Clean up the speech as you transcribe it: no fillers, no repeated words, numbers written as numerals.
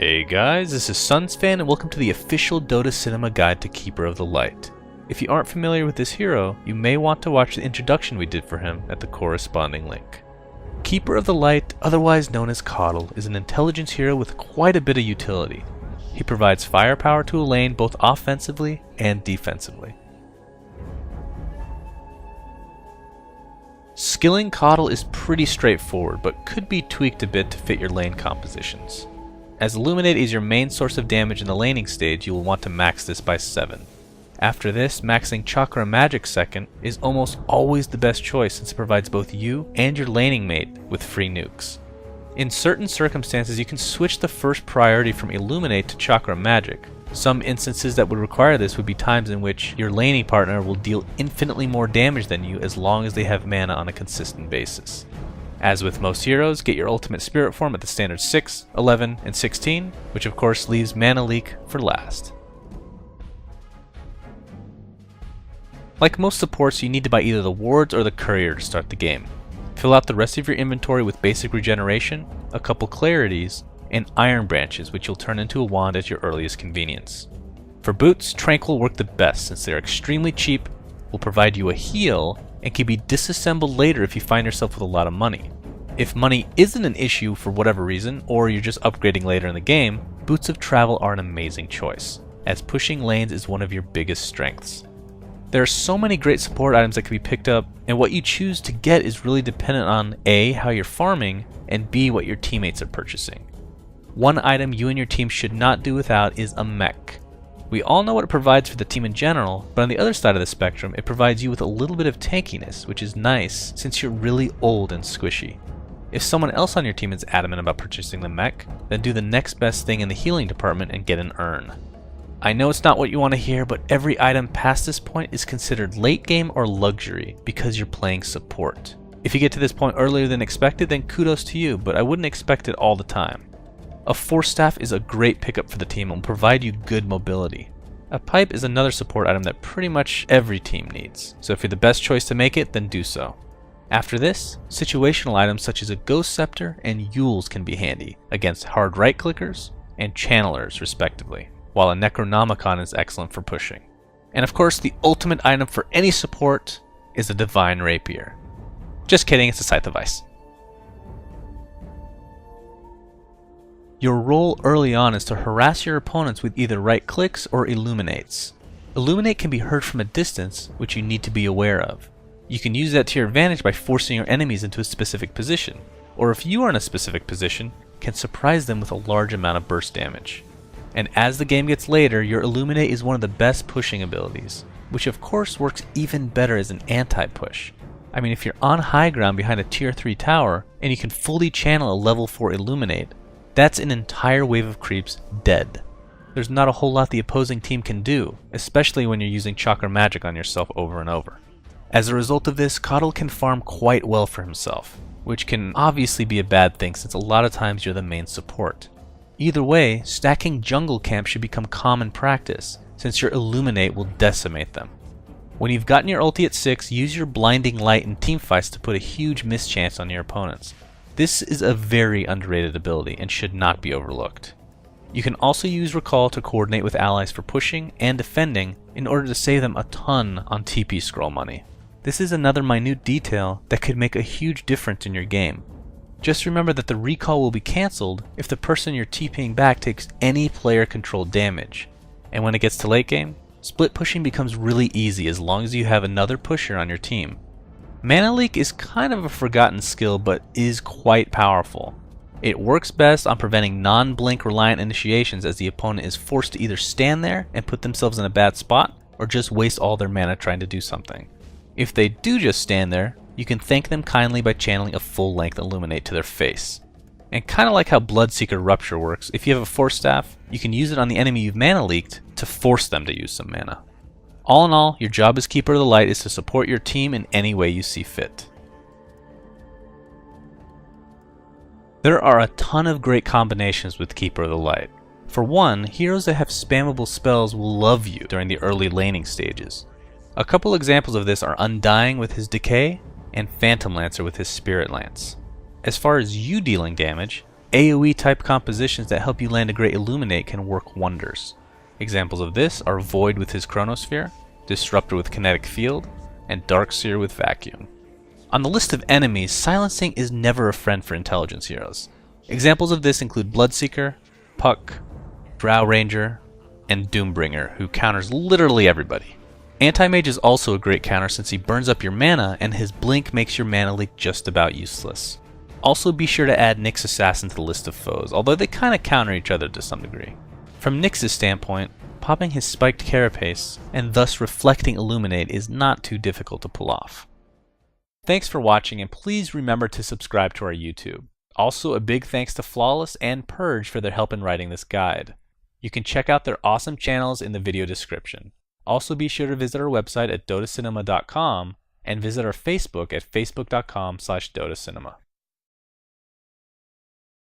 Hey guys, this is Sunsfan and welcome to the official Dota Cinema Guide to Keeper of the Light. If you aren't familiar with this hero, you may want to watch the introduction we did for him at the corresponding link. Keeper of the Light, otherwise known as Coddle, is an intelligence hero with quite a bit of utility. He provides firepower to a lane both offensively and defensively. Skilling Coddle is pretty straightforward, but could be tweaked a bit to fit your lane compositions. As Illuminate is your main source of damage in the laning stage, you will want to max this by 7. After this, maxing Chakra Magic second is almost always the best choice since it provides both you and your laning mate with free nukes. In certain circumstances, you can switch the first priority from Illuminate to Chakra Magic. Some instances that would require this would be times in which your laning partner will deal infinitely more damage than you as long as they have mana on a consistent basis. As with most heroes, get your ultimate spirit form at the standard 6, 11, and 16, which of course leaves Mana Leak for last. Like most supports, you need to buy either the wards or the courier to start the game. Fill out the rest of your inventory with basic regeneration, a couple clarities, and iron branches, which you'll turn into a wand at your earliest convenience. For boots, Tranq will work the best since they're extremely cheap, will provide you a heal, and can be disassembled later if you find yourself with a lot of money. If money isn't an issue for whatever reason, or you're just upgrading later in the game, Boots of Travel are an amazing choice, as pushing lanes is one of your biggest strengths. There are so many great support items that can be picked up, and what you choose to get is really dependent on A, how you're farming, and B, what your teammates are purchasing. One item you and your team should not do without is a mech. We all know what it provides for the team in general, but on the other side of the spectrum, it provides you with a little bit of tankiness, which is nice since you're really old and squishy. If someone else on your team is adamant about purchasing the mech, then do the next best thing in the healing department and get an urn. I know it's not what you want to hear, but every item past this point is considered late game or luxury because you're playing support. If you get to this point earlier than expected, then kudos to you, but I wouldn't expect it all the time. A Force Staff is a great pickup for the team and will provide you good mobility. A pipe is another support item that pretty much every team needs, so if you're the best choice to make it, then do so. After this, situational items such as a Ghost Scepter and Yules can be handy against hard right clickers and channelers respectively, while a Necronomicon is excellent for pushing. And of course, the ultimate item for any support is a Divine Rapier. Just kidding, it's a Scythe of Ice. Your role early on is to harass your opponents with either right clicks or illuminates. Illuminate can be heard from a distance, which you need to be aware of. You can use that to your advantage by forcing your enemies into a specific position, or if you are in a specific position, can surprise them with a large amount of burst damage. And as the game gets later, your Illuminate is one of the best pushing abilities, which of course works even better as an anti-push. I mean, if you're on high ground behind a tier 3 tower, and you can fully channel a level 4 Illuminate, that's an entire wave of creeps dead. There's not a whole lot the opposing team can do, especially when you're using Chakra Magic on yourself over and over. As a result of this, Coddle can farm quite well for himself, which can obviously be a bad thing since a lot of times you're the main support. Either way, stacking jungle camp should become common practice, since your Illuminate will decimate them. When you've gotten your ulti at 6, use your Blinding Light in teamfights to put a huge mischance on your opponents. This is a very underrated ability and should not be overlooked. You can also use Recall to coordinate with allies for pushing and defending in order to save them a ton on TP scroll money. This is another minute detail that could make a huge difference in your game. Just remember that the recall will be cancelled if the person you're TPing back takes any player controlled damage. And when it gets to late game, split pushing becomes really easy as long as you have another pusher on your team. Mana Leak is kind of a forgotten skill but is quite powerful. It works best on preventing non-blink reliant initiations as the opponent is forced to either stand there and put themselves in a bad spot or just waste all their mana trying to do something. If they do just stand there, you can thank them kindly by channeling a full-length Illuminate to their face. And kind of like how Bloodseeker Rupture works, if you have a Force Staff, you can use it on the enemy you've mana leaked to force them to use some mana. All in all, your job as Keeper of the Light is to support your team in any way you see fit. There are a ton of great combinations with Keeper of the Light. For one, heroes that have spammable spells will love you during the early laning stages. A couple examples of this are Undying with his Decay, and Phantom Lancer with his Spirit Lance. As far as you dealing damage, AoE type compositions that help you land a great Illuminate can work wonders. Examples of this are Void with his Chronosphere, Disruptor with Kinetic Field, and Darkseer with Vacuum. On the list of enemies, silencing is never a friend for intelligence heroes. Examples of this include Bloodseeker, Puck, Drow Ranger, and Doombringer, who counters literally everybody. Anti-Mage is also a great counter since he burns up your mana and his blink makes your mana leak just about useless. Also be sure to add Nyx Assassin to the list of foes, although they kinda counter each other to some degree. From Nyx's standpoint, popping his spiked Carapace and thus reflecting Illuminate is not too difficult to pull off. Thanks for watching, and please remember to subscribe to our YouTube. Also a big thanks to Flawless and Purge for their help in writing this guide. You can check out their awesome channels in the video description. Also be sure to visit our website at dotacinema.com and visit our Facebook at facebook.com/dotacinema.